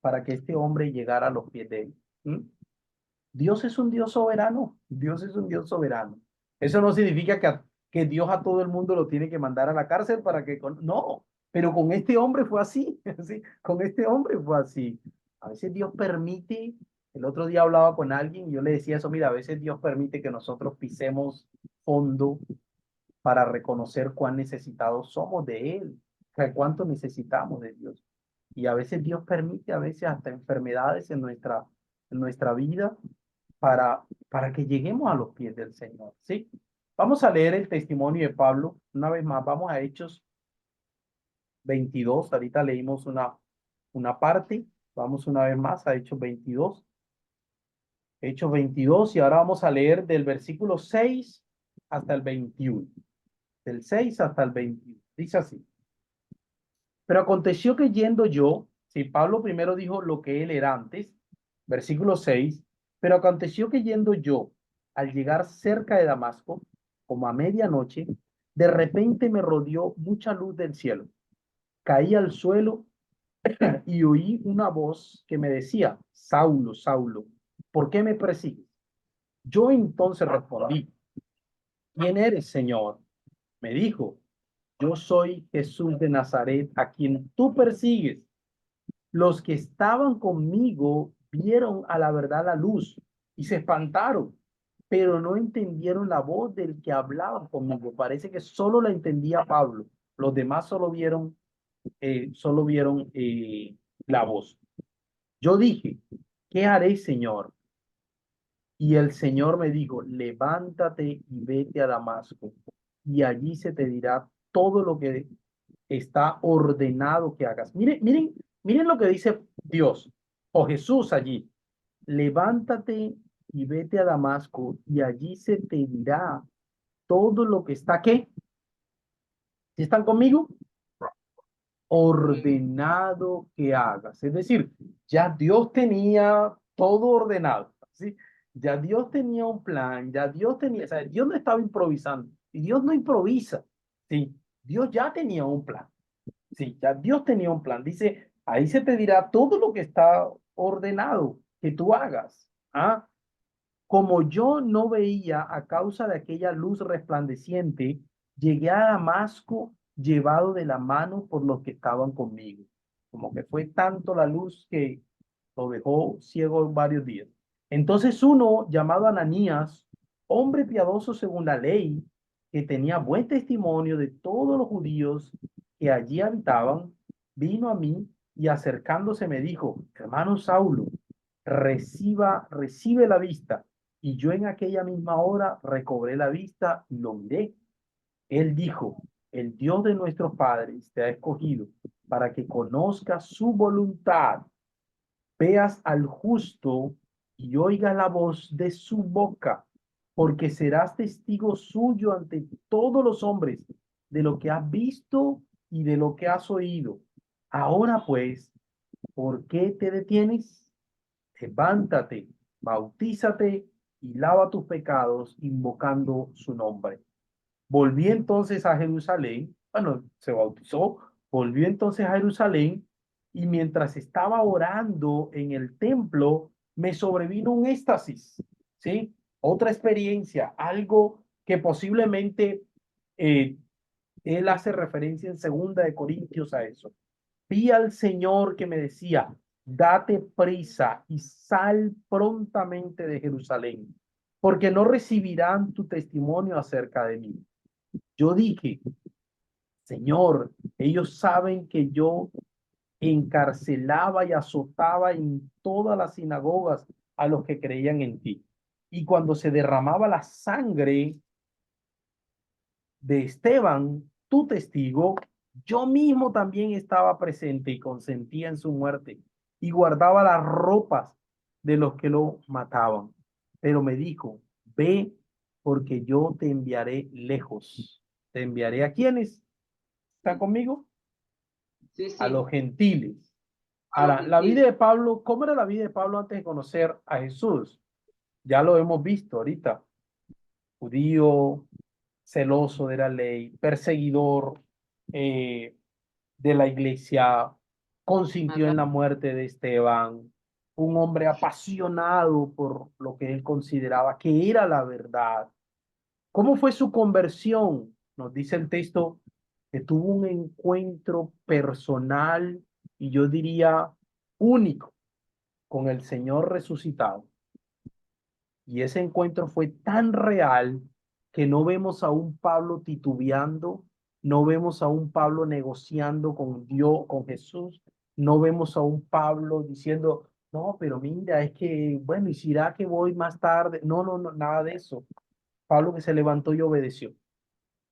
Speaker 1: para que este hombre llegara a los pies de él. ¿Mm? Dios es un Dios soberano, Dios es un Dios soberano. Eso no significa que Dios a todo el mundo lo tiene que mandar a la cárcel para que... No, pero con este hombre fue así, ¿sí? Con este hombre fue así. A veces Dios permite, el otro día hablaba con alguien y yo le decía eso, mira, a veces Dios permite que nosotros pisemos fondo para reconocer cuán necesitados somos de Él, o sea, cuánto necesitamos de Dios. Y a veces Dios permite, a veces hasta enfermedades en nuestra vida para que lleguemos a los pies del Señor, ¿sí? Vamos a leer el testimonio de Pablo. Una vez más, vamos a Hechos 22. Ahorita leímos una parte. Vamos una vez más a Hechos 22. Hechos 22 y ahora vamos a leer del versículo 6 hasta el 21. Del 6 hasta el 21. Dice así. Pero aconteció que yendo yo, si Pablo primero dijo lo que él era antes, versículo 6, pero aconteció que yendo yo, al llegar cerca de Damasco, como a medianoche, de repente me rodeó mucha luz del cielo. Caí al suelo y oí una voz que me decía, Saulo, Saulo, ¿por qué me persigues? Yo entonces respondí, ¿quién eres, Señor? Me dijo, yo soy Jesús de Nazaret, a quien tú persigues. Los que estaban conmigo vieron a la verdad la luz y se espantaron, pero no entendieron la voz del que hablaba conmigo. Parece que solo la entendía Pablo. Los demás solo vieron la voz. Yo dije, ¿qué haré, Señor? Y el Señor me dijo, levántate y vete a Damasco, y allí se te dirá todo lo que está ordenado que hagas. Miren lo que dice Dios o Jesús allí. Levántate y vete a Damasco, y allí se te dirá todo lo que está, ¿qué? ¿Sí están conmigo? Ordenado que hagas. Es decir, ya Dios tenía todo ordenado, ¿sí? Ya Dios tenía un plan, ya Dios tenía, o sea, Dios no estaba improvisando, y Dios no improvisa, ¿sí? Dios ya tenía un plan, ¿sí? Ya Dios tenía un plan. Dice, ahí se te dirá todo lo que está ordenado que tú hagas, ¿ah? Como yo no veía a causa de aquella luz resplandeciente, llegué a Damasco llevado de la mano por los que estaban conmigo. Como que fue tanto la luz que lo dejó ciego varios días. Entonces uno llamado Ananías, hombre piadoso según la ley, que tenía buen testimonio de todos los judíos que allí habitaban, vino a mí y acercándose me dijo, hermano Saulo, recibe la vista. Y yo en aquella misma hora recobré la vista y lo miré. Él dijo, el Dios de nuestros padres te ha escogido para que conozcas su voluntad, veas al justo y oigas la voz de su boca, porque serás testigo suyo ante todos los hombres de lo que has visto y de lo que has oído. Ahora pues, ¿por qué te detienes? Levántate, bautízate y lava tus pecados invocando su nombre. Volví entonces a Jerusalén, bueno, se bautizó, volvió entonces a Jerusalén y mientras estaba orando en el templo, me sobrevino un éxtasis, ¿sí? Otra experiencia, algo que posiblemente eh, él hace referencia en 2 Corintios a eso. Vi al Señor que me decía, date prisa y sal prontamente de Jerusalén, porque no recibirán tu testimonio acerca de mí. Yo dije, Señor, ellos saben que yo encarcelaba y azotaba en todas las sinagogas a los que creían en ti. Y cuando se derramaba la sangre de Esteban, tu testigo, yo mismo también estaba presente y consentía en su muerte y guardaba las ropas de los que lo mataban. Pero me dijo, ve porque yo te enviaré lejos. ¿Te enviaré a quiénes? ¿Están conmigo?
Speaker 3: Sí,
Speaker 1: A
Speaker 3: sí,
Speaker 1: los gentiles.
Speaker 3: a los
Speaker 1: Ahora, la vida
Speaker 3: gentiles.
Speaker 1: de Pablo, ¿cómo era la vida de Pablo antes de conocer a Jesús? Ya lo hemos visto ahorita. Judío, celoso de la ley, perseguidor de la iglesia, consintió en
Speaker 3: Mata-
Speaker 1: la muerte de Esteban, un hombre apasionado por lo que él consideraba que era la verdad. ¿Cómo fue su conversión? Nos dice el texto que tuvo un encuentro personal y yo diría único con el Señor resucitado. Y ese encuentro fue tan real que no vemos a un Pablo titubeando, no vemos a un Pablo negociando con Dios, con Jesús, no vemos a un Pablo diciendo, no, pero mira, es que, bueno, ¿y será que voy más tarde? No, no, no, nada de eso. Pablo que se levantó y obedeció.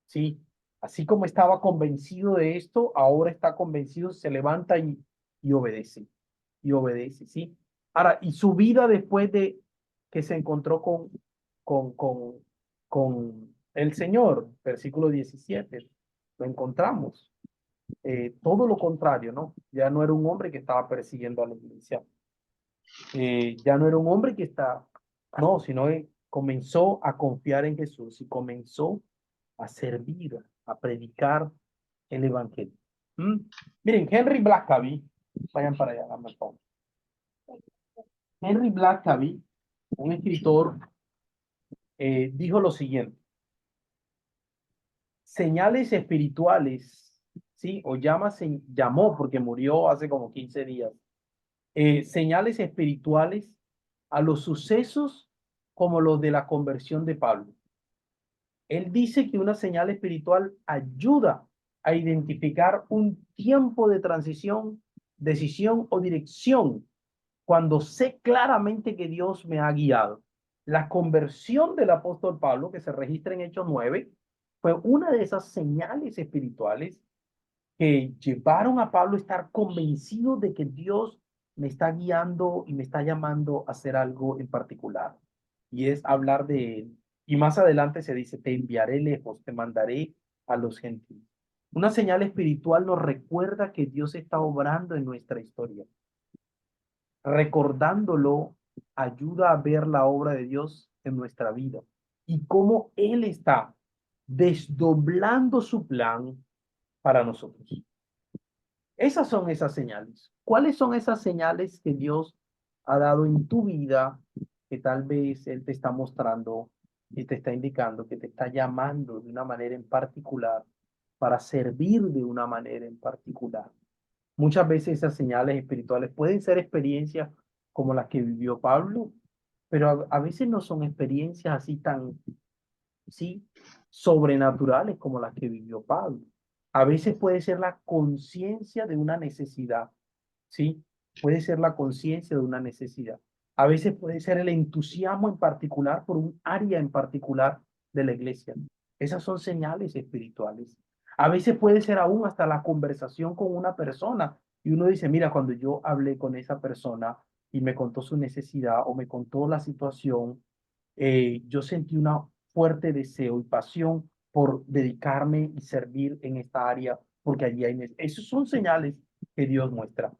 Speaker 1: Sí, así como estaba convencido de esto, ahora está convencido, se levanta y obedece, ¿sí? Ahora, y su vida después de que se encontró con, con, con el Señor, versículo 17, lo encontramos. Todo lo contrario, ¿no? Ya no era un hombre que estaba persiguiendo a la iglesia, ya no era un hombre que está, no, sino que comenzó a confiar en Jesús y comenzó a servir, a predicar el evangelio. ¿Mm? Miren, Henry Blackaby, vayan para allá, dame el favor. Henry Blackaby, un escritor, dijo lo siguiente: señales espirituales, ¿sí? O llamó porque murió hace como 15 días. Señales espirituales a los sucesos como los de la conversión de Pablo. Él dice que una señal espiritual ayuda a identificar un tiempo de transición, decisión o dirección cuando sé claramente que Dios me ha guiado. La conversión del apóstol Pablo, que se registra en Hechos 9, fue una de esas señales espirituales que llevaron a Pablo a estar convencido de que Dios me está guiando y me está llamando a hacer algo en particular. Y es hablar de él. Y más adelante se dice, te enviaré lejos, te mandaré a los gentiles. Una señal espiritual nos recuerda que Dios está obrando en nuestra historia. Recordándolo ayuda a ver la obra de Dios en nuestra vida y cómo Él está desdoblando su plan para nosotros. Esas son esas señales. ¿Cuáles son esas señales que Dios ha dado en tu vida que tal vez Él te está mostrando y te está indicando, que te está llamando de una manera en particular para servir de una manera en particular? Muchas veces esas señales espirituales pueden ser experiencias como las que vivió Pablo, pero a veces no son experiencias así tan, sí, sobrenaturales como las que vivió Pablo. A veces puede ser la conciencia de una necesidad, ¿sí? Puede ser la conciencia de una necesidad. A veces puede ser el entusiasmo en particular por un área en particular de la iglesia. Esas son señales espirituales. A veces puede ser aún hasta la conversación con una persona y uno dice, mira, cuando yo hablé con esa persona y me contó su necesidad o me contó la situación, yo sentí una fuerte deseo y pasión por dedicarme y servir en esta área, porque allí hay... Esos son señales que Dios muestra.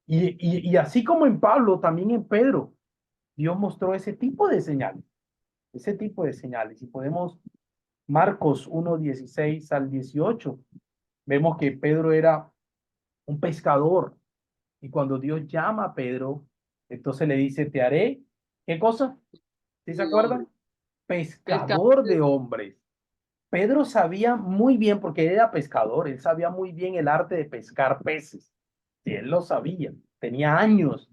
Speaker 1: Y así como en Pablo, también en Pedro, Dios mostró ese tipo de señales, ese tipo de señales. Y podemos, Marcos 1:16 al 18, vemos que Pedro era un pescador. Y cuando Dios llama a Pedro, entonces le dice, te haré, ¿qué cosa? ¿Sí se acuerdan? Pescador de hombres. Pedro sabía muy bien, porque él era pescador, él sabía muy bien el arte de pescar peces. Y él lo sabía, tenía años.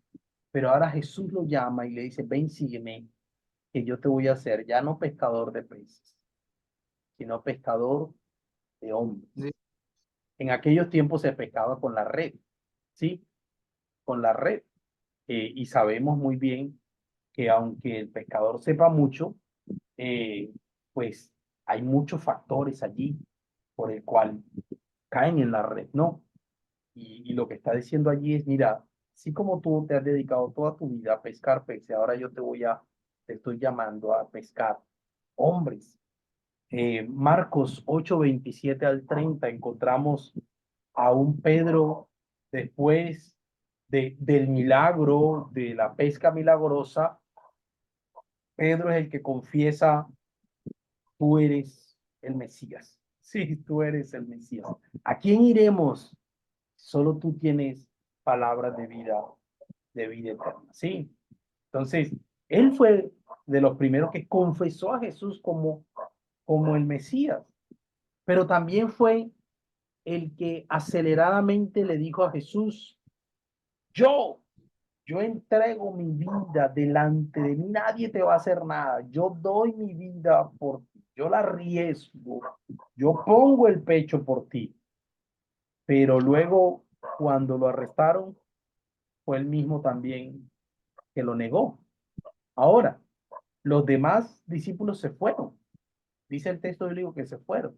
Speaker 1: Pero ahora Jesús lo llama y le dice, ven, sígueme, que yo te voy a hacer ya no pescador de peces, sino pescador de hombres.
Speaker 3: Sí.
Speaker 1: En aquellos tiempos se pescaba con la red, ¿sí? Con la red. Y sabemos muy bien que aunque el pescador sepa mucho, eh, pues hay muchos factores allí por el cual caen en la red, ¿no? Y lo que está diciendo allí es, mira, así como tú te has dedicado toda tu vida a pescar peces, ahora yo te estoy llamando a pescar hombres. Marcos 8:27 al 30 encontramos a un Pedro después del milagro, de la pesca milagrosa. Pedro es el que confiesa, tú eres el Mesías. Sí, tú eres el Mesías. ¿A quién iremos? Solo tú tienes palabras de vida eterna. Sí. Entonces, él fue de los primeros que confesó a Jesús como el Mesías, pero también fue el que aceleradamente le dijo a Jesús, yo, yo entrego mi vida delante de mí, nadie te va a hacer nada, yo doy mi vida por ti, yo la arriesgo, yo pongo el pecho por ti. Pero luego, cuando lo arrestaron, fue él mismo también que lo negó. Ahora, los demás discípulos se fueron. Dice el texto bíblico que se fueron.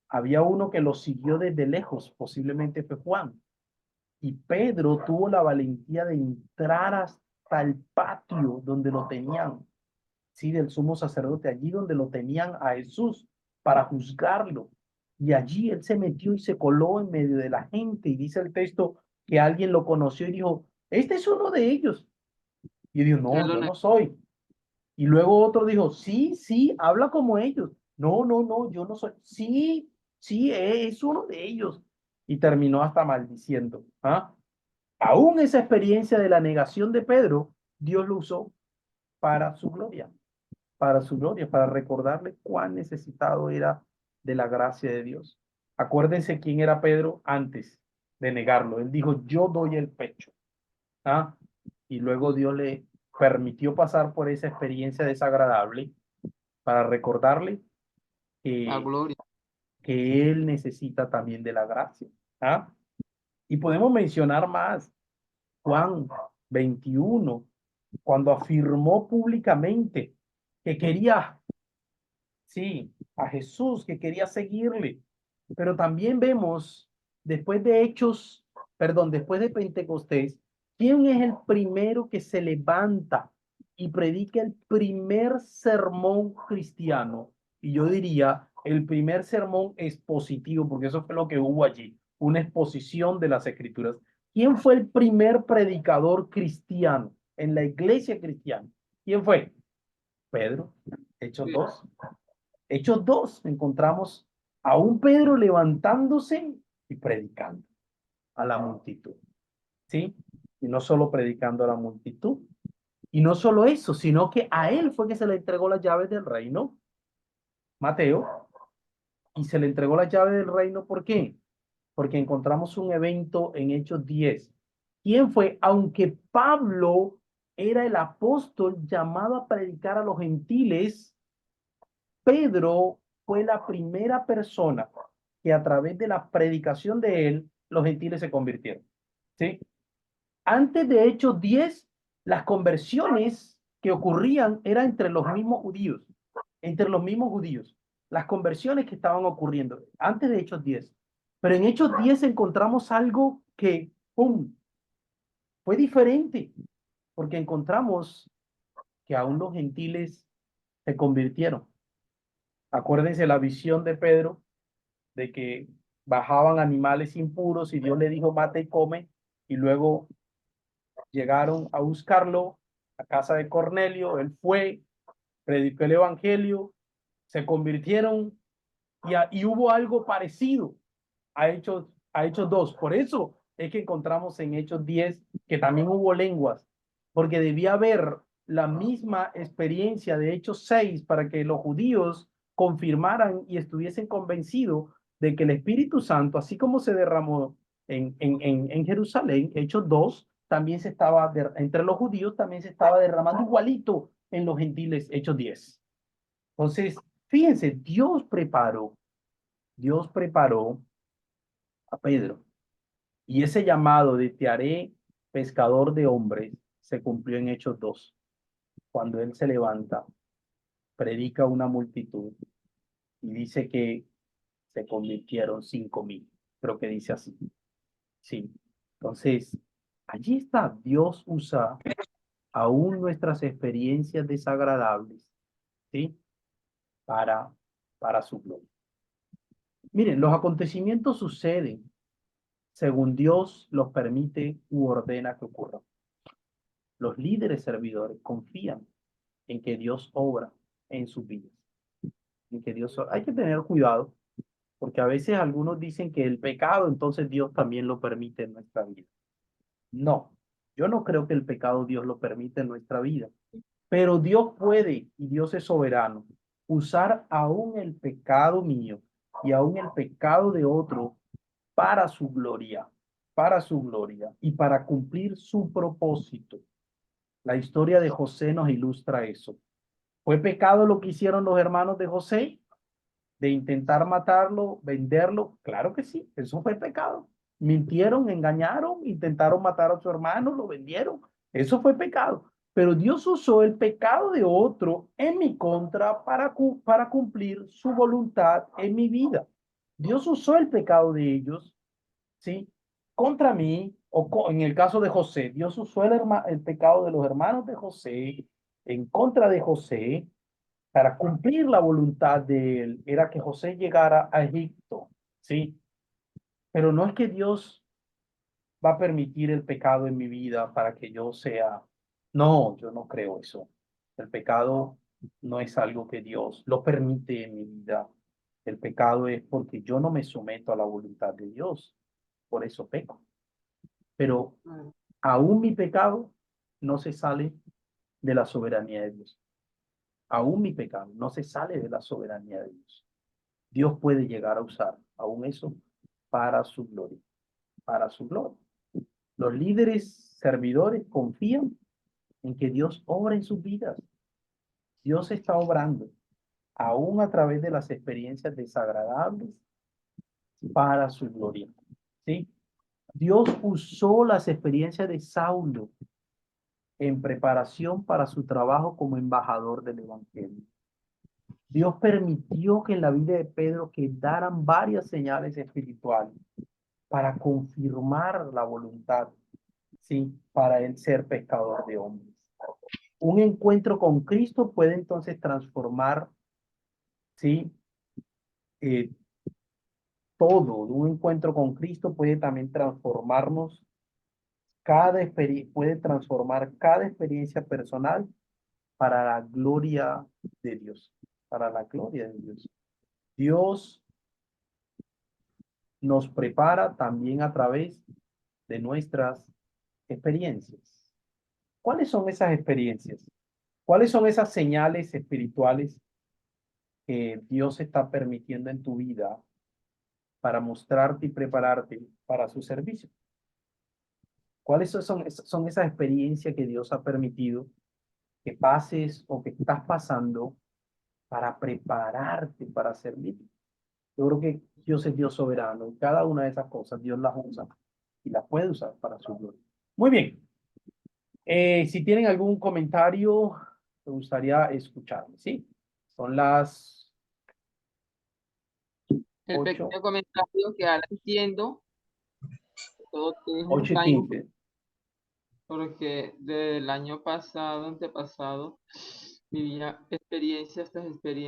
Speaker 1: Había uno que lo siguió desde lejos, posiblemente fue Juan. Y Pedro tuvo la valentía de entrar hasta el patio donde lo tenían, sí, del sumo sacerdote, allí donde lo tenían a Jesús para juzgarlo. Y allí él se metió y se coló en medio de la gente. Y dice el texto que alguien lo conoció y dijo, este es uno de ellos. Y dijo, no, yo no soy. Y luego otro dijo, sí, sí, habla como ellos. No, no, no, yo no soy. Sí, sí, es uno de ellos. Y terminó hasta maldiciendo. ¿Ah? Aún esa experiencia de la negación de Pedro, Dios lo usó para su gloria, para recordarle cuán necesitado era de la gracia de Dios. Acuérdense quién era Pedro antes de negarlo. Él dijo, yo doy el pecho. ¿Ah? Y luego Dios le permitió pasar por esa experiencia desagradable para recordarle
Speaker 3: La
Speaker 1: que,
Speaker 3: gloria.
Speaker 1: que él necesita también de la gracia. ¿Ah? Y podemos mencionar más. Juan 21, cuando afirmó públicamente que quería, sí, a Jesús, que quería seguirle. Pero también vemos, después de Hechos, perdón, después de Pentecostés, ¿quién es el primero que se levanta y predica el primer sermón cristiano? Y yo diría, el primer sermón expositivo, porque eso fue lo que hubo allí, una exposición de las Escrituras. ¿Quién fue el primer predicador cristiano en la iglesia cristiana? ¿Quién fue? Pedro, Hechos 2. Hechos 2 encontramos a un Pedro levantándose y predicando a la multitud, ¿sí? Y no solo predicando a la multitud, y no solo eso, sino que a él fue que se le entregó las llaves del reino, Mateo, y se le entregó las llaves del reino, ¿por qué? Porque encontramos un evento en Hechos 10. ¿Quién fue? Aunque Pablo era el apóstol llamado a predicar a los gentiles, Pedro fue la primera persona que a través de la predicación de él, los gentiles se convirtieron. ¿Sí? Antes de Hechos 10, las conversiones que ocurrían eran entre los mismos judíos, entre los mismos judíos, las conversiones que estaban ocurriendo antes de Hechos 10. Pero en Hechos 10 encontramos algo que, ¡pum!, fue diferente, porque encontramos que aún los gentiles se convirtieron. Acuérdense la visión de Pedro de que bajaban animales impuros y Dios le dijo, mata y come, y luego llegaron a buscarlo a casa de Cornelio, él fue, predicó el evangelio, se convirtieron y hubo algo parecido a Hechos 2. Por eso es que encontramos en Hechos 10 que también hubo lenguas, porque debía haber la misma experiencia de Hechos 6 para que los judíos confirmaran y estuviesen convencidos de que el Espíritu Santo, así como se derramó en Jerusalén, Hechos 2, también se estaba, entre los judíos también se estaba derramando igualito en los gentiles, Hechos 10. Entonces, fíjense, Dios preparó a Pedro. Y ese llamado de te haré pescador de hombres se cumplió en Hechos 2, cuando él se levanta, predica a una multitud y dice que se convirtieron 5,000. Creo que dice así. Sí. Entonces, allí está. Dios usa aún nuestras experiencias desagradables, ¿sí? Para, para su gloria. Miren, los acontecimientos suceden según Dios los permite u ordena que ocurran. Los líderes servidores confían en que Dios obra en sus vidas. En que Dios Hay que tener cuidado, porque a veces algunos dicen que el pecado, entonces Dios también lo permite en nuestra vida. No, yo no creo que el pecado Dios lo permite en nuestra vida, pero Dios puede, y Dios es soberano, usar aún el pecado mío y aún el pecado de otro para su gloria y para cumplir su propósito. La historia de José nos ilustra eso. ¿Fue pecado lo que hicieron los hermanos de José? ¿De intentar matarlo, venderlo? Claro que sí, eso fue pecado. Mintieron, engañaron, intentaron matar a su hermano, lo vendieron. Eso fue pecado. Pero Dios usó el pecado de otro en mi contra para cumplir su voluntad en mi vida. Dios usó el pecado de ellos, ¿sí? Contra mí, en el caso de José, Dios usó el pecado de los hermanos de José en contra de José para cumplir la voluntad de él. Era que José llegara a Egipto, ¿sí? Pero no es que Dios va a permitir el pecado en mi vida para que yo sea. No, yo no creo eso. El pecado no es algo que Dios lo permite en mi vida. El pecado es porque yo no me someto a la voluntad de Dios. Por eso peco. Pero aún mi pecado no se sale de la soberanía de Dios. Aún mi pecado no se sale de la soberanía de Dios. Dios puede llegar a usar aún eso para su gloria, para su gloria. Los líderes servidores confían en que Dios obra en sus vidas. Dios está obrando aún a través de las experiencias desagradables para su gloria. ¿Sí? Dios usó las experiencias de Saulo en preparación para su trabajo como embajador del Evangelio. Dios permitió que en la vida de Pedro quedaran varias señales espirituales para confirmar la voluntad, ¿sí? Para él ser pescador de hombres. Un encuentro con Cristo puede entonces transformar, ¿sí? Eh, todo. Un encuentro con Cristo puede también transformarnos, puede transformar cada experiencia personal para la gloria de Dios, para la gloria de Dios. Dios nos prepara también a través de nuestras experiencias. ¿Cuáles son esas experiencias? ¿Cuáles son esas señales espirituales que Dios está permitiendo en tu vida para mostrarte y prepararte para su servicio? ¿Cuáles son esas experiencias que Dios ha permitido que pases o que estás pasando para prepararte para servir? Yo creo que Dios es Dios soberano y cada una de esas cosas Dios las usa y las puede usar para su gloria. Muy bien. Si tienen algún comentario, me gustaría escucharme, ¿sí? Son las
Speaker 3: El
Speaker 1: 8,
Speaker 3: pequeño comentario que ahora entiendo, todo tiene un
Speaker 1: 8:15.
Speaker 3: timing, porque del año pasado, antepasado, vivía experiencias tras experiencias